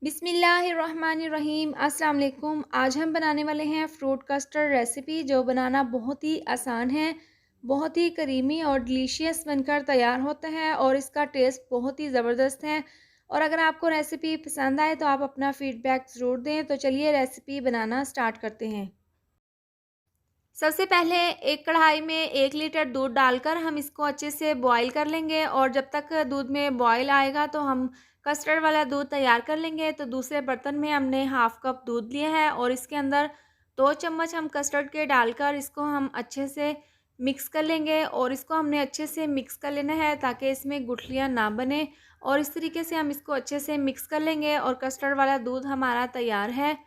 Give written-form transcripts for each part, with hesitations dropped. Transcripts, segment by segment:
बिस्मिल्लाहिर्रहमानिर्रहीम। अस्सलाम वालेकुम। आज हम बनाने वाले हैं फ्रूट कस्टर्ड रेसिपी, जो बनाना बहुत ही आसान है, बहुत ही करीमी और डिलीशियस बनकर तैयार होता है और इसका टेस्ट बहुत ही ज़बरदस्त है। और अगर आपको रेसिपी पसंद आए तो आप अपना फ़ीडबैक ज़रूर दें। तो चलिए रेसिपी बनाना स्टार्ट करते हैं। सबसे पहले एक कढ़ाई में 1 लीटर दूध डालकर हम इसको अच्छे से बॉईल कर लेंगे और जब तक दूध में बॉईल आएगा तो हम कस्टर्ड वाला दूध तैयार कर लेंगे। तो दूसरे बर्तन में हमने हाफ़ कप दूध लिया है और इसके अंदर 2 चम्मच हम कस्टर्ड के डालकर इसको हम अच्छे से मिक्स कर लेंगे और इसको हमने अच्छे से मिक्स कर लेना है ताकि इसमें गुठलियाँ ना बने। और इस तरीके से हम इसको अच्छे से मिक्स कर लेंगे और कस्टर्ड वाला दूध हमारा तैयार है।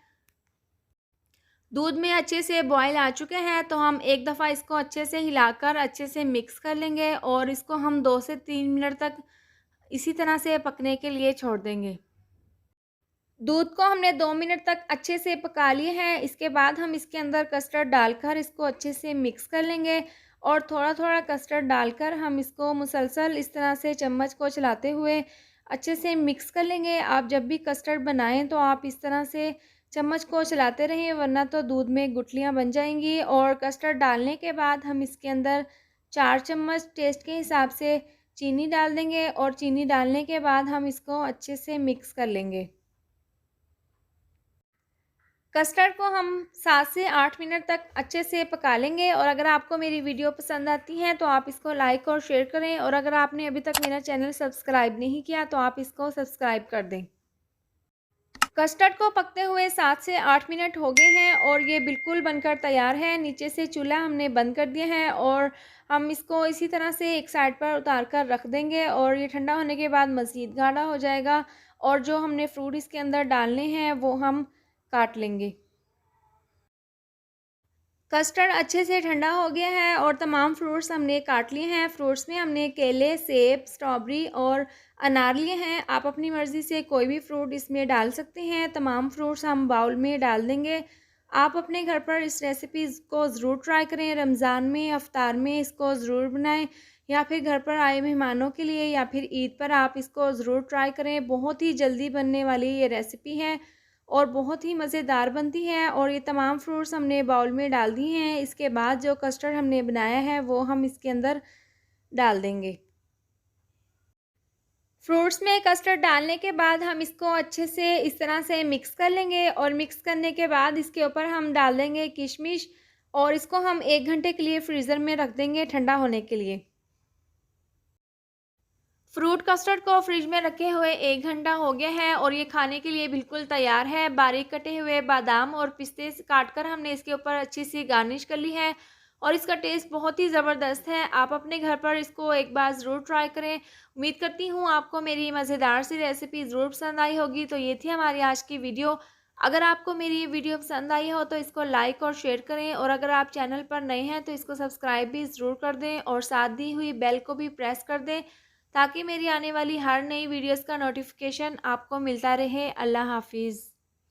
दूध में अच्छे से बॉयल आ चुके हैं तो हम एक दफ़ा इसको अच्छे से हिलाकर अच्छे से मिक्स कर लेंगे और इसको हम 2 से 3 मिनट तक इसी तरह से पकने के लिए छोड़ देंगे। दूध को हमने 2 मिनट तक अच्छे से पका लिए हैं। इसके बाद हम इसके अंदर कस्टर्ड डालकर इसको अच्छे से मिक्स कर लेंगे और थोड़ा-थोड़ा कस्टर्ड डालकर हम इसको मुसलसल इस तरह से चम्मच को चलाते हुए अच्छे से मिक्स कर लेंगे। आप जब भी कस्टर्ड बनाएँ तो आप इस तरह से चम्मच को चलाते रहें, वरना तो दूध में गुठलियाँ बन जाएँगी। और कस्टर्ड डालने के बाद हम इसके अंदर 4 चम्मच टेस्ट के हिसाब से चीनी डाल देंगे और चीनी डालने के बाद हम इसको अच्छे से मिक्स कर लेंगे। कस्टर्ड को हम 7 से 8 मिनट तक अच्छे से पका लेंगे। और अगर आपको मेरी वीडियो पसंद आती है तो आप इसको लाइक और शेयर करें और अगर आपने अभी तक मेरा चैनल सब्सक्राइब नहीं किया तो आप इसको सब्सक्राइब कर दें। कस्टर्ड को पकते हुए 7 से 8 मिनट हो गए हैं और ये बिल्कुल बनकर तैयार है। नीचे से चूल्हा हमने बंद कर दिया है और हम इसको इसी तरह से एक साइड पर उतार कर रख देंगे और ये ठंडा होने के बाद मज़ीद गाढ़ा हो जाएगा और जो हमने फ्रूट इसके अंदर डालने हैं वो हम काट लेंगे। कस्टर्ड अच्छे से ठंडा हो गया है और तमाम फ्रूट्स हमने काट लिए हैं। फ्रूट्स में हमने केले, सेब, स्ट्रॉबेरी और अनार लिए हैं। आप अपनी मर्ज़ी से कोई भी फ्रूट इसमें डाल सकते हैं। तमाम फ्रूट्स हम बाउल में डाल देंगे। आप अपने घर पर इस रेसिपीज़ को ज़रूर ट्राई करें। रमज़ान में, इफ्तार में इसको ज़रूर बनाएं या फिर घर पर आए मेहमानों के लिए या फिर ईद पर आप इसको ज़रूर ट्राई करें। बहुत ही जल्दी बनने वाली ये रेसिपी है और बहुत ही मज़ेदार बनती है। और ये तमाम फ्रूट्स हमने बाउल में डाल दिए हैं। इसके बाद जो कस्टर्ड हमने बनाया है वो हम इसके अंदर डाल देंगे। फ्रूट्स में कस्टर्ड डालने के बाद हम इसको अच्छे से इस तरह से मिक्स कर लेंगे और मिक्स करने के बाद इसके ऊपर हम डाल देंगे किशमिश और इसको हम 1 घंटे के लिए फ्रीज़र में रख देंगे ठंडा होने के लिए। फ्रूट कस्टर्ड को फ्रिज में रखे हुए 1 घंटा हो गया है और ये खाने के लिए बिल्कुल तैयार है। बारीक कटे हुए बादाम और पिस्ते काट कर हमने इसके ऊपर अच्छी सी गार्निश कर ली है और इसका टेस्ट बहुत ही ज़बरदस्त है। आप अपने घर पर इसको एक बार ज़रूर ट्राई करें। उम्मीद करती हूँ आपको मेरी मज़ेदार सी रेसिपी ज़रूर पसंद आई होगी। तो ये थी हमारी आज की वीडियो। अगर आपको मेरी ये वीडियो पसंद आई हो तो इसको लाइक और शेयर करें और अगर आप चैनल पर नए हैं तो इसको सब्सक्राइब भी ज़रूर कर दें और साथ दी हुई बेल को भी प्रेस कर दें ताकि मेरी आने वाली हर नई वीडियोस का नोटिफिकेशन आपको मिलता रहे। अल्लाह हाफ़िज़।